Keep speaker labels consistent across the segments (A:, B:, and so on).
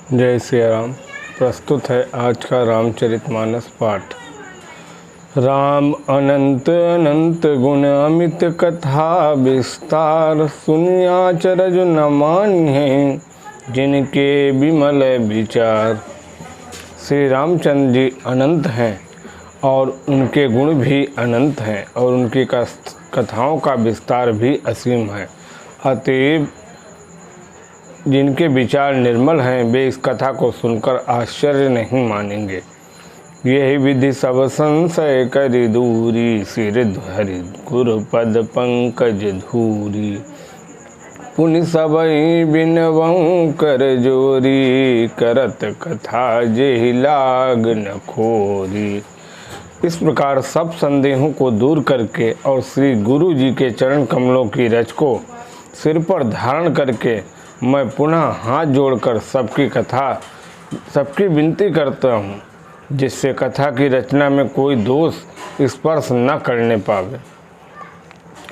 A: जय श्री राम। प्रस्तुत है आज का रामचरितमानस पाठ। राम अनंत अनंत गुण अमित कथा विस्तार, सुनिया चरज न मान्य जिनके विमल विचार। श्री रामचंद्र जी अनंत हैं और उनके गुण भी अनंत हैं और उनकी कथाओं का विस्तार भी असीम है। अतएव जिनके विचार निर्मल हैं वे इस कथा को सुनकर आश्चर्य नहीं मानेंगे। यही विधि सब संशय करि दूरी, सिर हरि गुरु पद पंकज धूरी। पुनि सबई बिनवऊँ कर जोरी, करत कथा जेहि लाग न खोरी। इस प्रकार सब संदेहों को दूर करके और श्री गुरु जी के चरण कमलों की रज को सिर पर धारण करके मैं पुनः हाथ जोड़कर सबकी विनती करता हूँ, जिससे कथा की रचना में कोई दोष स्पर्श न करने पावे।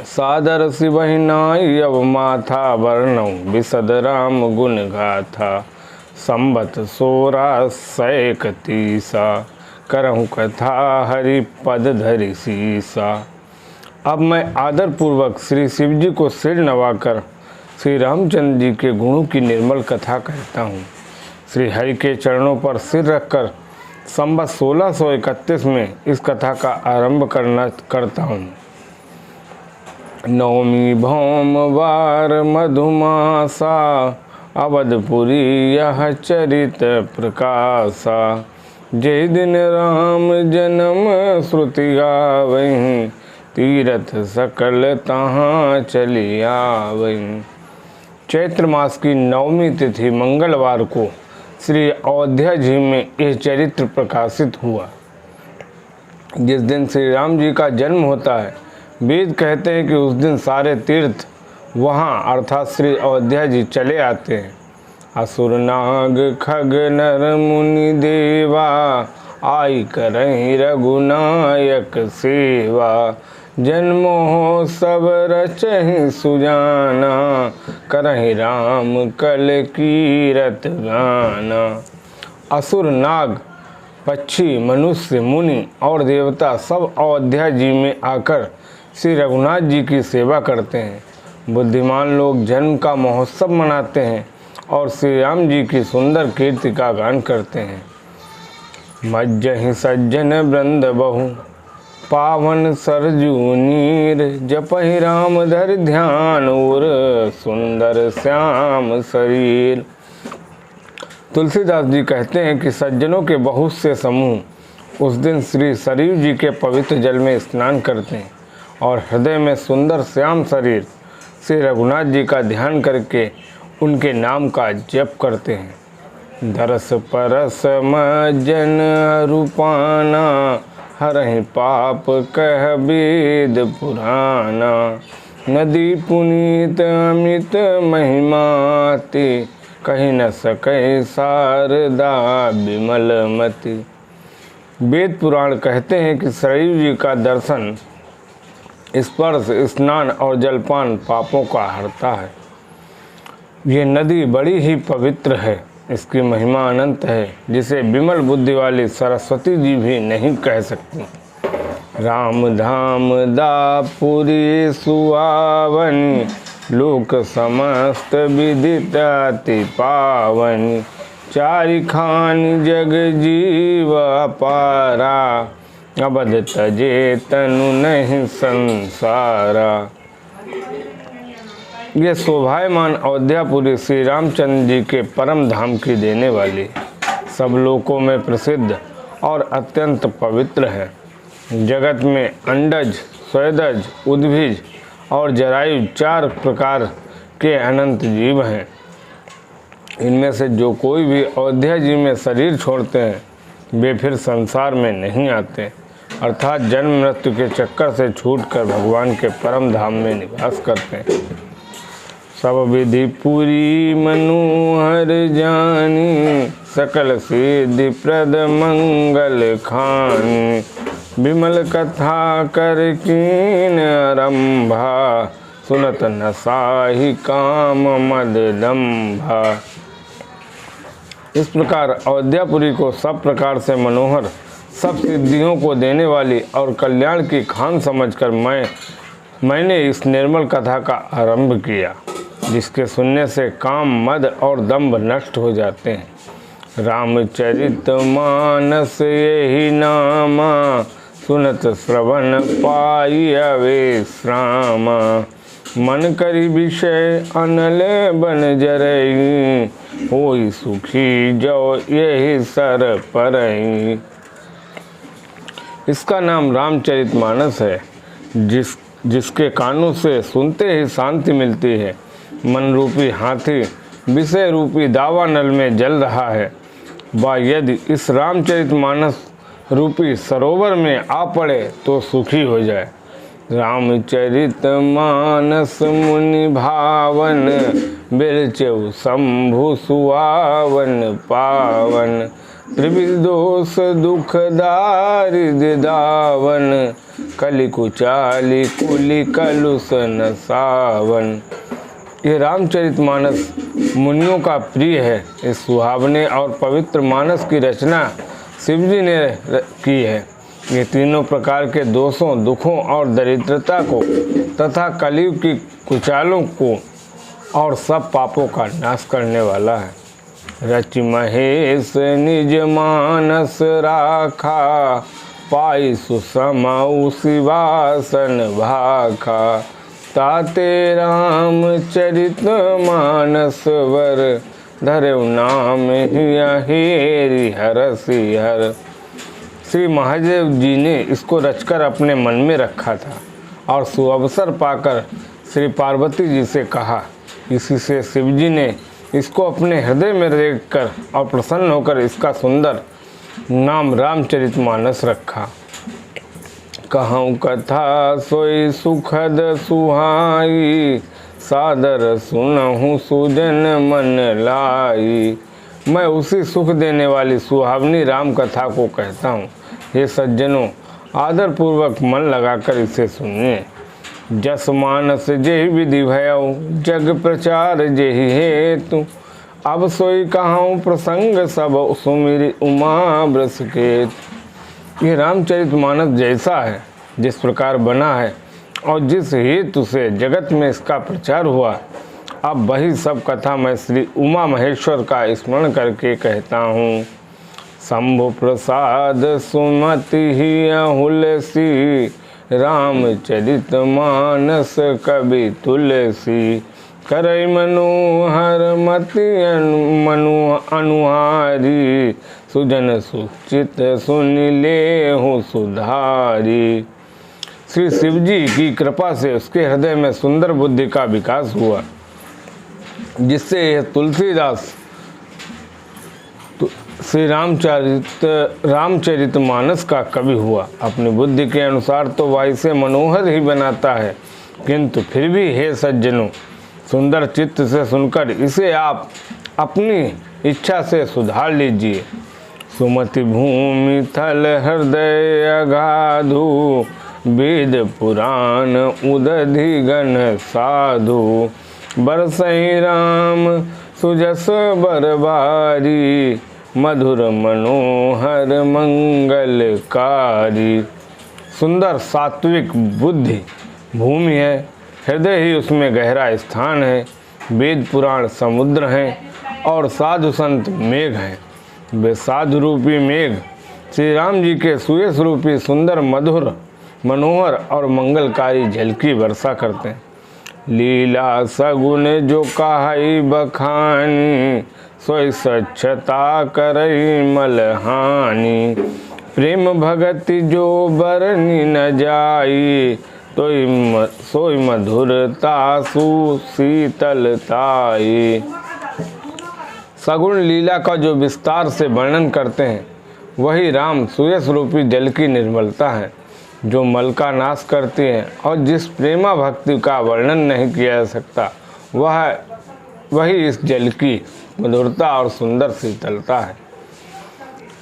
A: सादर शिवहि नाई अब माथा वर्णौ, विशद राम गुण गाथा। संबत 1631 करहु कथा हरि पद धरि सीसा। अब मैं आदर पूर्वक श्री शिव जी को सिर नवाकर श्री रामचंद्र जी के गुणों की निर्मल कथा कहता हूँ। श्री हरि के चरणों पर सिर रखकर संवत 1631 में इस कथा का आरंभ करता हूँ। नवमी भौमवार मधुमासा, अवधपुरी यह चरित प्रकाशा। जय दिन राम जन्म श्रुति गावहीं, तीरथ सकल तहाँ चली आवहीं। चैत्र मास की नवमी तिथि मंगलवार को श्री अयोध्या जी में यह चरित्र प्रकाशित हुआ। जिस दिन श्री राम जी का जन्म होता है, वेद कहते हैं कि उस दिन सारे तीर्थ वहाँ अर्थात श्री अयोध्या जी चले आते हैं। असुर नाग खग नर मुनि देवा, आई करहीं रघुनायक सेवा। जन्मो हो सब रचहि सुजाना, करहि राम कल कीरत गाना। असुर नाग पक्षी मनुष्य मुनि और देवता सब अयोध्या जी में आकर श्री रघुनाथ जी की सेवा करते हैं। बुद्धिमान लोग जन्म का महोत्सव मनाते हैं और श्री राम जी की सुंदर कीर्ति का गान करते हैं। मज्जहि सज्जन वृंद बहु, पावन सरजू नीर। जपहि राम धर ध्यान उर, सुंदर श्याम शरीर। तुलसीदास जी कहते हैं कि सज्जनों के बहुत से समूह उस दिन श्री सरयू जी के पवित्र जल में स्नान करते हैं और हृदय में सुंदर श्याम शरीर श्री रघुनाथ जी का ध्यान करके उनके नाम का जप करते हैं। दरस परस मज्जन रूपाना, हरहि पाप कह वेद पुराना। नदी पुनीत अमित महिमाति, कही न सकै शारदा विमलमति। वेद पुराण कहते हैं कि सरयू जी का दर्शन, स्पर्श, स्नान और जलपान पापों का हरता है। ये नदी बड़ी ही पवित्र है, इसकी महिमा अनंत है, जिसे विमल बुद्धि वाली सरस्वती जी भी नहीं कह सकती। राम धाम दापुरी सुआवनी, लोक समस्त विदित अति पावनी। चारि खानि जग जीव अपारा, अवध तजे तनु नहीं संसारा। ये शोभायमान अयोध्यापुरी श्री रामचंद्र जी के परम धाम की देने वाली, सब लोकों में प्रसिद्ध और अत्यंत पवित्र है। जगत में अंडज, स्वेदज, उद्भिज और जरायु 4 प्रकार के अनंत जीव हैं। इनमें से जो कोई भी अयोध्या जी में शरीर छोड़ते हैं वे फिर संसार में नहीं आते, अर्थात जन्म मृत्यु के चक्कर से छूटकर भगवान के परम धाम में निवास करते हैं। सब विधि पूरी मनोहर जानी, सकल सिद्धि प्रद मंगल खानी। विमल कथा कर कीन आरंभा, सुनत न साहि काम मद दंभा। इस प्रकार अयोध्यापुरी को सब प्रकार से मनोहर, सब सिद्धियों को देने वाली और कल्याण की खान समझकर मैंने इस निर्मल कथा का आरंभ किया, जिसके सुनने से काम, मद और दंभ नष्ट हो जाते हैं। रामचरितमानस यही नामा, सुनत श्रवण पाई विश्रामा। मन करी विषय अनल बन जरई, होई सुखी जो यही सर परई। इसका नाम रामचरितमानस है, जिसके कानों से सुनते ही शांति मिलती है। मन रूपी हाथी विषय रूपी दावानल में जल रहा है, वह यदि इस रामचरितमानस रूपी सरोवर में आ पड़े तो सुखी हो जाए। रामचरितमानस मुनि भावन, बिरचऊ शंभु सुआवन पावन। त्रिविध दोष दुख दारिद्र दावन, कलि कुचाली कुलि कलुष न सावन। ये रामचरितमानस मुनियों का प्रिय है। इस सुहावने और पवित्र मानस की रचना शिवजी ने की है। ये तीनों प्रकार के दोषों, दुखों और दरिद्रता को तथा कलयुग की कुचालों को और सब पापों का नाश करने वाला है। रचि महेश निज मानस राखा, पाई सुसमऊ शिवासन भाखा। ताते रामचरित मानस वर, धरऊ नाम हिया हेरि हरसि हर। श्री महादेव जी ने इसको रचकर अपने मन में रखा था और सुअवसर पाकर श्री पार्वती जी से कहा। इसी से शिवजी ने इसको अपने हृदय में देखकर और प्रसन्न होकर इसका सुंदर नाम रामचरितमानस रखा। कहूँ कथा सोई सुखद सुहाई, सादर सुनहु सुजन मन लाई। मैं उसी सुख देने वाली सुहावनी राम कथा को कहता हूँ। हे सज्जनों, आदर पूर्वक मन लगाकर इसे सुनिए। जस मानस जेहि विधि भयउ, जग प्रचार जेहि हेतु। अब सोई कहाऊँ प्रसंग सब, सुमिरि उमा बृषकेतु। ये रामचरितमानस जैसा है, जिस प्रकार बना है और जिस हेतु से जगत में इसका प्रचार हुआ, अब वही सब कथा मैं श्री उमा महेश्वर का स्मरण करके कहता हूँ। शंभु प्रसाद सुमति ही हुलसी, रामचरित मानस कवि तुलसी। करई मनोहर मति अनुहारी, सुजन सुचित सुनि लेहु सुधारी। श्री शिवजी की कृपा से उसके हृदय में सुंदर बुद्धि का विकास हुआ, जिससे यह तुलसीदास श्री रामचरितमानस का कवि हुआ। अपनी बुद्धि के अनुसार तो वह इसे मनोहर ही बनाता है, किंतु फिर भी हे सज्जनों, सुंदर चित्त से सुनकर इसे आप अपनी इच्छा से सुधार लीजिए। सुमति भूमि थल हृदय अगाधु, वेद पुराण उदधि गण साधु। बरसई राम सुजस बरबारी, मधुर मनोहर मंगलकारी। सुंदर सात्विक बुद्धि भूमि है, हृदय ही उसमें गहरा स्थान है। वेद पुराण समुद्र हैं और साधु संत मेघ हैं। वे साधु रूपी मेघ श्री राम जी के सुयस रूपी सुंदर, मधुर, मनोहर और मंगलकारी जल की वर्षा करते हैं। लीला सगुन जो काहई बखानी, सोई स्वच्छता करई मलहानी। प्रेम भगति जो बरनी न जाई, सोई मधुरता सुशीतलताई। सगुण लीला का जो विस्तार से वर्णन करते हैं, वही राम सुयस रूपी जल की निर्मलता है, जो मल का नाश करती है। और जिस प्रेमा भक्ति का वर्णन नहीं किया जा सकता, वही इस जल की मधुरता और सुंदर शीतलता है।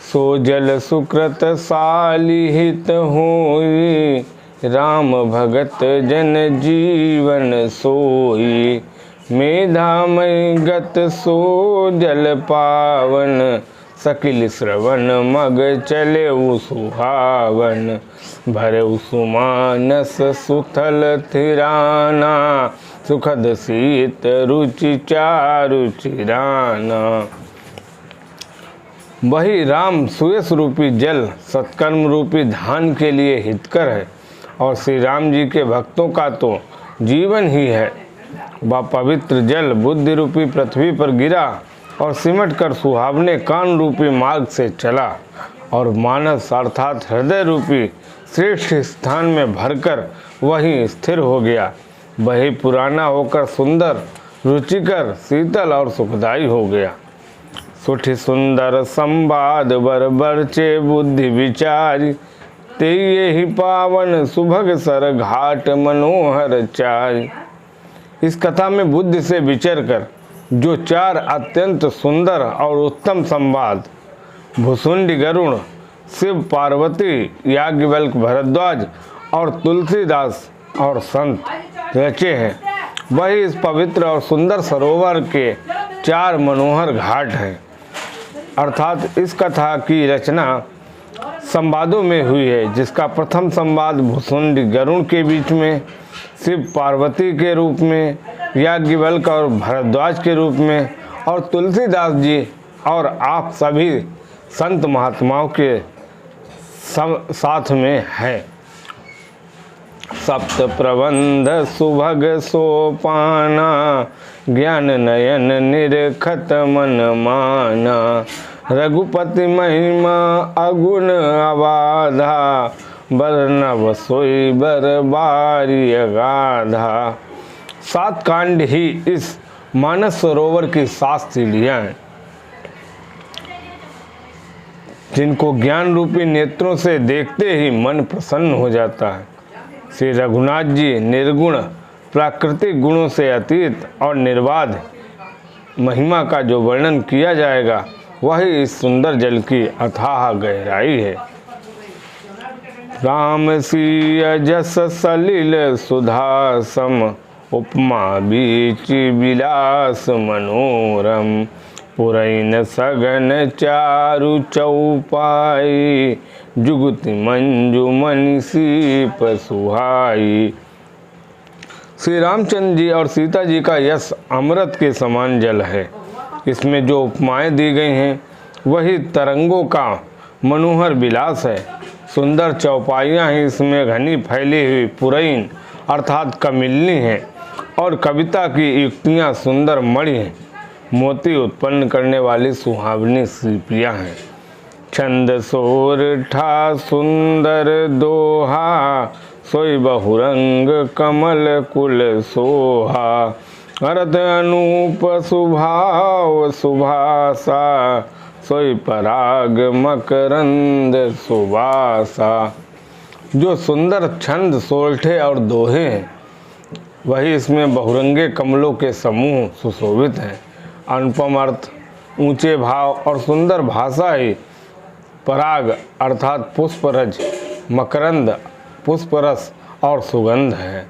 A: सो जल सुकृत सालिहित होई, राम भगत जन जीवन सोई। मेधामय गत सो जल पावन, सकिल श्रवण मग चले सुहावन। भरे सुमानस सुथल थिराना, सुखद शीत रुचि चारु चिराना। वही राम सुयस रूपी जल सत्कर्म रूपी धान के लिए हितकर है, और श्री राम जी के भक्तों का तो जीवन ही है। वह पवित्र जल बुद्धि रूपी पृथ्वी पर गिरा और सिमट कर सुहावने कान रूपी मार्ग से चला, और मानस अर्थात हृदय रूपी श्रेष्ठ स्थान में भरकर वहीं स्थिर हो गया। वही पुराना होकर सुंदर, रुचिकर, शीतल और सुखदायी हो गया। सुठी सुंदर संवाद बर बरचे बुद्धि विचारी, ते ही पावन सुभग सर घाट मनोहर चारी। इस कथा में बुद्धि से विचर कर जो चार अत्यंत सुंदर और उत्तम संवाद भुसुंडी गरुड़, शिव पार्वती, याज्ञवल्क्य भरद्वाज और तुलसीदास और संत रचे हैं, वही इस पवित्र और सुंदर सरोवर के चार मनोहर घाट हैं। अर्थात इस कथा की रचना संवादों में हुई है, जिसका प्रथम संवाद भुसुंडी गरुड़ के बीच में, शिव पार्वती के रूप में, याज्ञवल्क्य और भरद्वाज के रूप में, और तुलसीदास जी और आप सभी संत महात्माओं के साथ में है। सप्त प्रबंध सुभग सोपाना, ज्ञान नयन निरखत मन माना। रघुपति महिमा अगुण अबाधा, बरनव सोई बर बारी अगाधा। 7 कांड ही इस मानस सरोवर की 7 सीढ़ियाँ हैं, जिनको ज्ञान रूपी नेत्रों से देखते ही मन प्रसन्न हो जाता है। श्री रघुनाथ जी निर्गुण प्राकृतिक गुणों से अतीत और निर्बाध महिमा का जो वर्णन किया जाएगा, वही इस सुंदर जल की अथाह गहराई है। राम सिय जस सलिल सुधा सम, उपमा बीच विलास मनोरम। पुरैन सगन चारु चौपाई, जुगति मंजु मनीषी पसुहाई। श्री रामचंद्र जी और सीता जी का यश अमृत के समान जल है। इसमें जो उपमाएं दी गई हैं, वही तरंगों का मनोहर विलास है। सुंदर चौपाइयाँ ही इसमें घनी फैली हुई पुरैन अर्थात कमिलनी हैं, और कविता की युक्तियाँ सुंदर मणि हैं, मोती उत्पन्न करने वाली सुहावनी शिल्पियाँ हैं। छंद सोरठा सुंदर दोहा, सोई बहुरंग कमल कुल सोहा। अर्थ अनूप सुभाव सुभासा, सोई पराग मकरंद सुबासा। जो सुंदर छंद सोरठे और दोहे हैं, वही इसमें बहुरंगे कमलों के समूह सुशोभित हैं। अनुपम अर्थ, ऊंचे भाव और सुंदर भाषा ही पराग अर्थात पुष्परज, मकरंद पुष्परस और सुगंध है।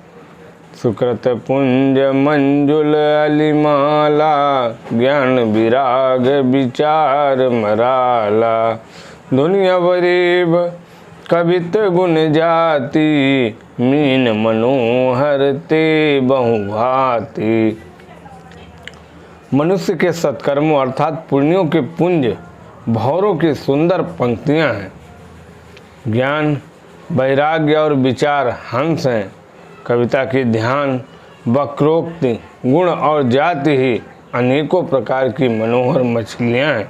A: सुकृत पुंज मंजुल अलिमाला, ज्ञान विराग विचार मराला। दुनिया बरीब कवित गुण जाति, मीन मनोहर ते बहुभाति। मनुष्य के सत्कर्मों अर्थात पुण्यों के पुंज भौरों की सुंदर पंक्तियां हैं। ज्ञान, वैराग्य और विचार हंस हैं। कविता की ध्यान, वक्रोक्ति, गुण और जाति ही अनेकों प्रकार की मनोहर मछलियां हैं।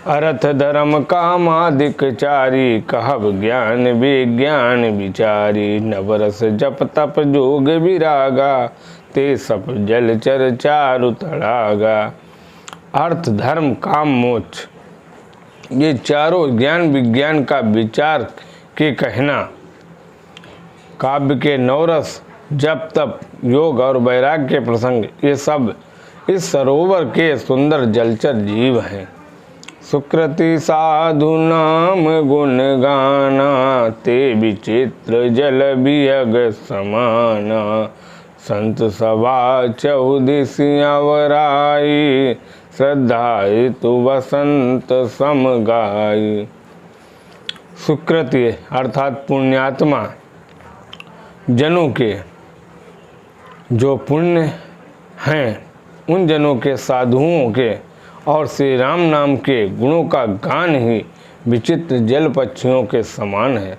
A: अर्थ धर्म कामादिक चारी, कहब ज्ञान विज्ञान विचारी। नवरस जप तप जोग विरागा, ते सप जलचर चारु तड़ागा। अर्थ धर्म काम मोक्ष, ये चारों ज्ञान विज्ञान का विचार के कहना, काव्य के नवरस, जप तप, योग और वैराग्य के प्रसंग, ये सब इस सरोवर के सुंदर जलचर जीव हैं। सुकृति साधु नाम गुण गाना, ते विचित्र जल बियग समाना। संत सभा 14 वराई, श्रद्धा हेतु वसंत सम गाई। सुकृत्य अर्थात पुण्यात्मा जनों के, जो पुण्य हैं उन जनों के, साधुओं के और श्री राम नाम के गुणों का गान ही विचित्र जल पक्षियों के समान है।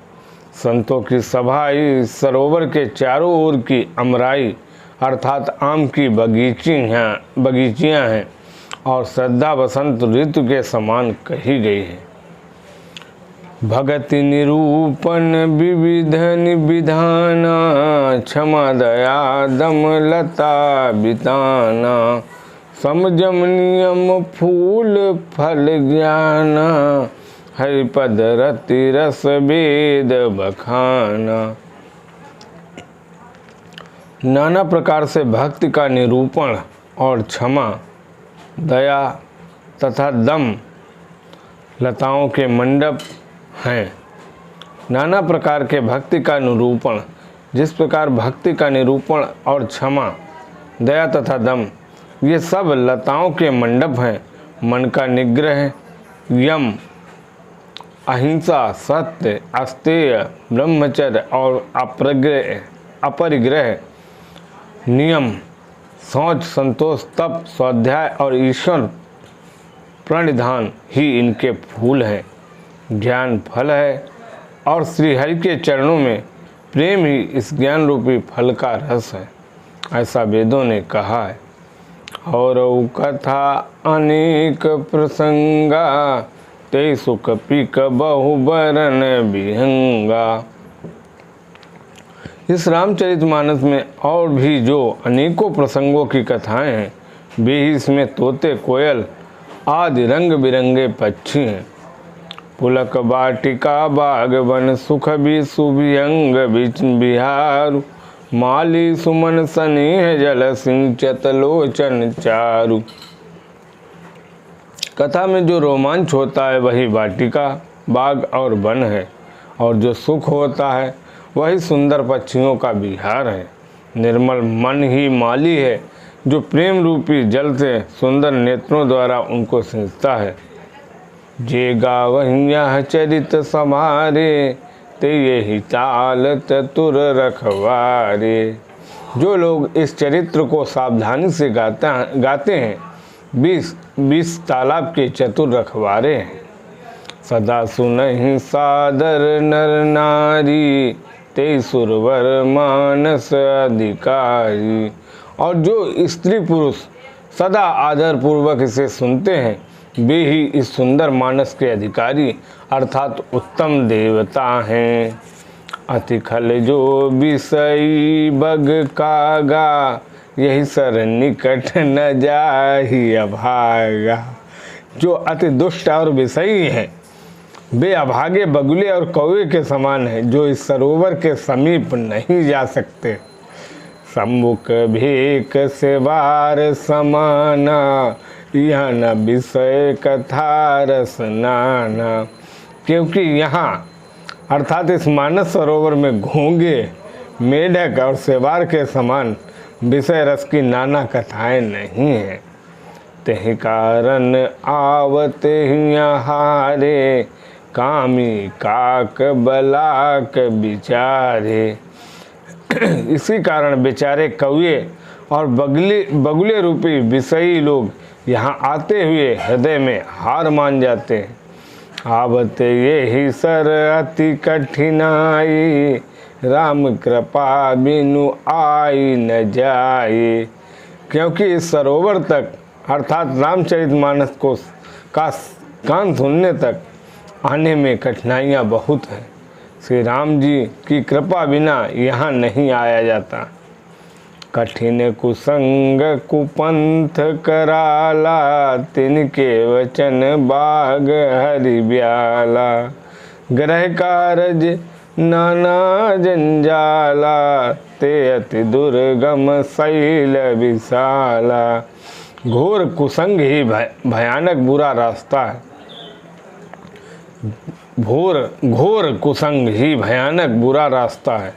A: संतों की सभा इस सरोवर के चारों ओर की अमराई अर्थात आम की बगीचियाँ हैं और श्रद्धा वसंत ऋतु के समान कही गई है। भगति निरूपण विविध निविधाना, क्षमा दया दम लता बिताना, समझम नियम फूल फल ज्ञाना, हरिपद रति रस वेद बखाना। नाना प्रकार से भक्ति का निरूपण और क्षमा दया तथा दम लताओं के मंडप हैं। नाना प्रकार के भक्ति का निरूपण, जिस प्रकार भक्ति का निरूपण और क्षमा दया तथा दम ये सब लताओं के मंडप हैं। मन का निग्रह, यम, अहिंसा, सत्य, अस्तेय, ब्रह्मचर्य और अपरिग्रह, नियम, शौच, संतोष, तप, स्वाध्याय और ईश्वर प्रणिधान ही इनके फूल हैं। ज्ञान फल है और श्री हरि के चरणों में प्रेम ही इस ज्ञान रूपी फल का रस है, ऐसा वेदों ने कहा है। और कथा अनेक प्रसंगा, ते सुख पीक बहुबरन विहंगा। इस रामचरितमानस में और भी जो अनेकों प्रसंगों की कथाएं हैं, वे ही इसमें तोते, कोयल आदि रंग बिरंगे पक्षी हैं। पुलक बाटिका बाग वन, सुख भी सुभियंग बिहारु, माली सुमन स्नेह जल सिंचत लोचन चारु। कथा में जो रोमांच होता है वही वाटिका, बाग और वन है, और जो सुख होता है वही सुंदर पक्षियों का विहार है। निर्मल मन ही माली है, जो प्रेम रूपी जल से सुंदर नेत्रों द्वारा उनको सिंचता है। जे गावहिया चरित समारे, ते यही ताल चतुर रखवारे। जो लोग इस चरित्र को सावधानी से गाते हैं, 20 तालाब के चतुर रखवारे हैं। सदा सुनहि सादर नर नारी, ते सुरवर मानस अधिकारी। और जो स्त्री पुरुष सदा आदर पूर्वक इसे सुनते हैं, वे ही इस सुंदर मानस के अधिकारी अर्थात उत्तम देवता हैं। अति खल जो विषयी बग कागा, यही सर निकट न जाहि अभागा। जो अति दुष्ट और विषयी हैं, वे अभागे बगुले और कौवे के समान हैं, जो इस सरोवर के समीप नहीं जा सकते। सम्मुख भेक से वार समाना, यह न विषय कथा रस नाना। क्योंकि यहाँ अर्थात इस मानस सरोवर में घोंगे, मेढक और सेवार के समान विषय रस की नाना कथाएं नहीं हैं। तेहि कारण आवते हारे, कामी काक बलाक बिचारे। इसी कारण बेचारे कौवे और बगुले रूपी विषयी लोग यहाँ आते हुए हृदय में हार मान जाते हैं। आवते ये ही सर अति कठिनाई, राम कृपा बिनु आई न जाए। क्योंकि इस सरोवर तक अर्थात रामचरितमानस को का कान सुनने तक आने में कठिनाइयाँ बहुत हैं। श्री राम जी की कृपा बिना यहाँ नहीं आया जाता। कठिन कुसंग कुपंथ कराला, तिनके वचन बाग हरि ब्याला। ग्रह कारज नाना जंजाला, ते अति दुर्गम शैल विशाला। घोर कुसंग ही भयानक बुरा रास्ता है। घोर कुसंग ही भयानक बुरा रास्ता है।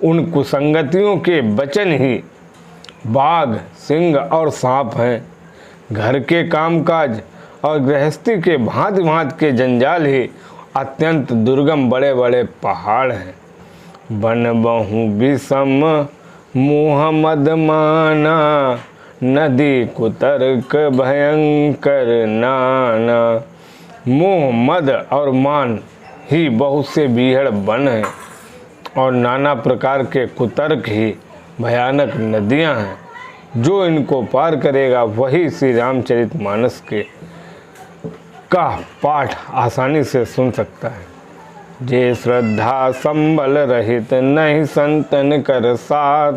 A: उन कुसंगतियों के वचन ही बाघ, सिंह और सांप हैं। घर के कामकाज और गृहस्थी के भांति भांति के जंजाल ही अत्यंत दुर्गम बड़े बड़े पहाड़ हैं। बन बहु विषम मोह मद माना, नदी कुतर्क भयंकर नाना। मोह मद और मान ही बहुत से बीहड़ बन हैं और नाना प्रकार के कुतर्क ही भयानक नदियां हैं। जो इनको पार करेगा वही श्री रामचरितमानस का पाठ आसानी से सुन सकता है। जे श्रद्धा संबल रहित नहीं संतन कर साथ,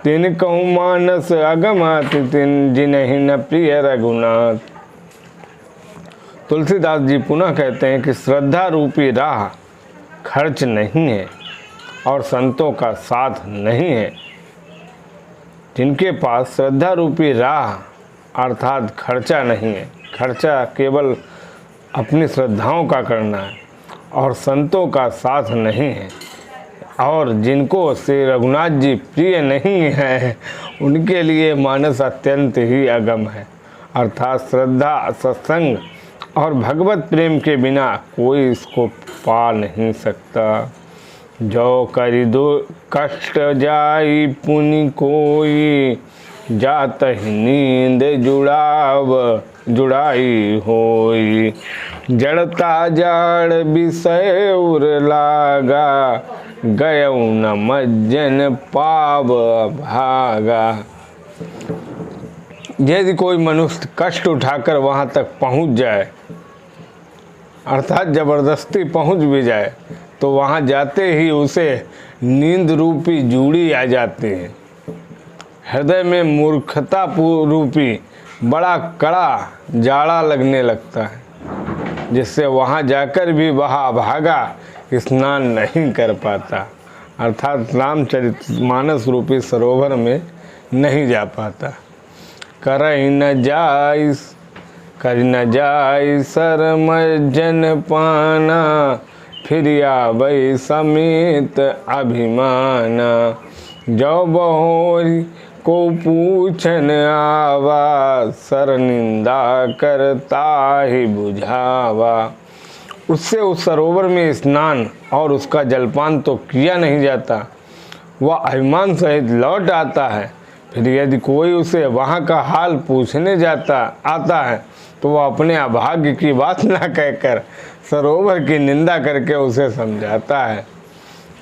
A: तिन कहूँ मानस अगमत तिन जिन्हि न प्रिय रघुनाथ। तुलसीदास जी पुनः कहते हैं कि श्रद्धा रूपी राह खर्च नहीं है और संतों का साथ नहीं है। जिनके पास श्रद्धा रूपी राह अर्थात खर्चा नहीं है, खर्चा केवल अपनी श्रद्धाओं का करना है और संतों का साथ नहीं है, और जिनको श्री रघुनाथ जी प्रिय नहीं है उनके लिए मानस अत्यंत ही अगम है। अर्थात श्रद्धा, सत्संग और भगवत प्रेम के बिना कोई इसको पा नहीं सकता। जो करि दो कष्ट जाई पुनि कोई, जात ही नींद जुड़ाई होई। जड़ता जाड़ विषय उर लागा, गयऊ न मज्जन पाव भागा। यदि कोई मनुष्य कष्ट उठाकर वहाँ तक पहुँच जाए, अर्थात जबरदस्ती पहुँच भी जाए, तो वहाँ जाते ही उसे नींद रूपी जूड़ी आ जाती है। हृदय में मूर्खता रूपी बड़ा कड़ा जाड़ा लगने लगता है, जिससे वहाँ जाकर भी वह भागा स्नान नहीं कर पाता, अर्थात रामचरितमानस रूपी सरोवर में नहीं जा पाता। कर न जाय सरमज्जन पाना, फिर आबै समेत अभिमाना। जो बहोरी को पूछन आवा, सर निंदा करता ही बुझावा। उससे उस सरोवर में स्नान और उसका जलपान तो किया नहीं जाता, वह अभिमान सहित लौट आता है। फिर यदि कोई उसे वहाँ का हाल पूछने आता है तो वह अपने अभाग्य की बात ना कहकर सरोवर की निंदा करके उसे समझाता है।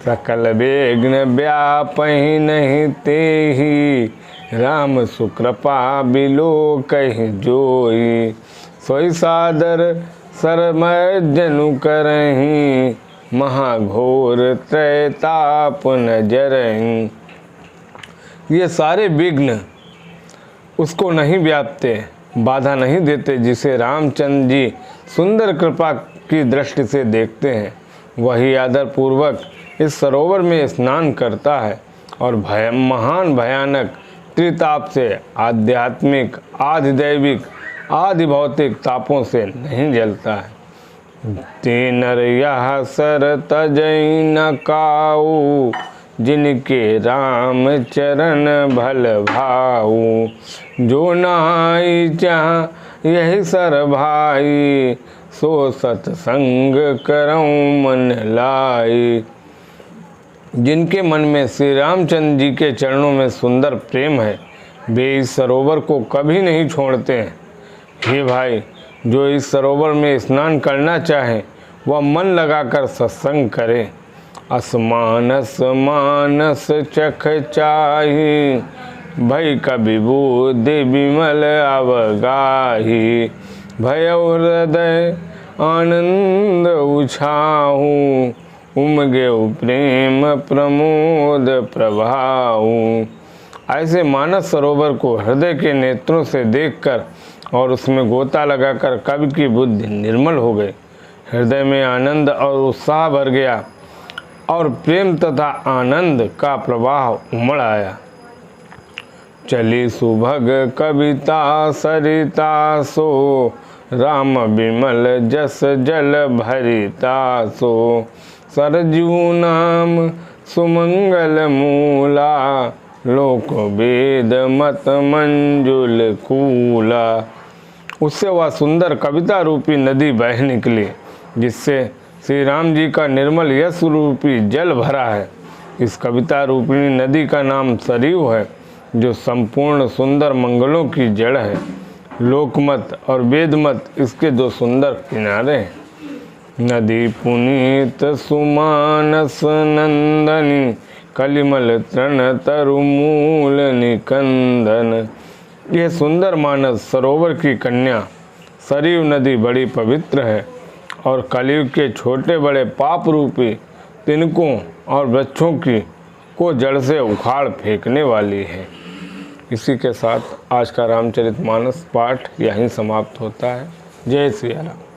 A: सकल विघ्न व्यापहि नहीं तेहि, राम सुकृपा बिलो कहि जोई। सोई सादर सरमज्जनु करहि, महाघोर त्रैताप न जरहि। ये सारे विघ्न उसको नहीं व्यापते, बाधा नहीं देते, जिसे रामचंद्र जी सुंदर कृपा की दृष्टि से देखते हैं। वही आदर पूर्वक इस सरोवर में स्नान करता है और महान भयानक त्रिताप से, आध्यात्मिक, आधिदैविक, आदि भौतिक तापों से नहीं जलता है। तेनर यह सर तजई न काऊ, जिनके राम चरण भल भाऊ। जो नाई चाह यही सर भाई, सो सत्संग करऊं मन लाई। जिनके मन में श्री रामचंद्र जी के चरणों में सुंदर प्रेम है, वे इस सरोवर को कभी नहीं छोड़ते हैं। हे भाई, जो इस सरोवर में स्नान करना चाहे वह मन लगाकर सत्संग करे। असमानस मानस चख चाही, भय कवि बुद्धि विमल अवगाही। भयउ हृदय आनंद उछाहू, उमगे प्रेम प्रमोद प्रभाऊ। ऐसे मानस सरोवर को हृदय के नेत्रों से देखकर और उसमें गोता लगाकर कवि की बुद्धि निर्मल हो गई। हृदय में आनंद और उत्साह भर गया और प्रेम तथा आनंद का प्रवाह उमड़ आया। चली सुभग कविता सरिता सो, राम विमल जस जल भरिता सो। सरजू नाम सुमंगल मूला, लोक वेद मत मंजुल कूला। उससे वह सुंदर कविता रूपी नदी बह निकली, जिससे श्री राम जी का निर्मल यश रूपी जल भरा है। इस कविता रूपी नदी का नाम सरयू है, जो संपूर्ण सुंदर मंगलों की जड़ है। लोकमत और वेदमत इसके दो सुंदर किनारे हैं। नदी पुनीत सुमानस नंदनी, कलिमल तृण तरुमूल निकंदन। यह सुंदर मानस सरोवर की कन्या सरयू नदी बड़ी पवित्र है और कलयुग के छोटे बड़े पाप रूपी तिनकों और वृक्षों को जड़ से उखाड़ फेंकने वाली है। इसी के साथ आज का रामचरितमानस पाठ यहीं समाप्त होता है। जय श्री राम।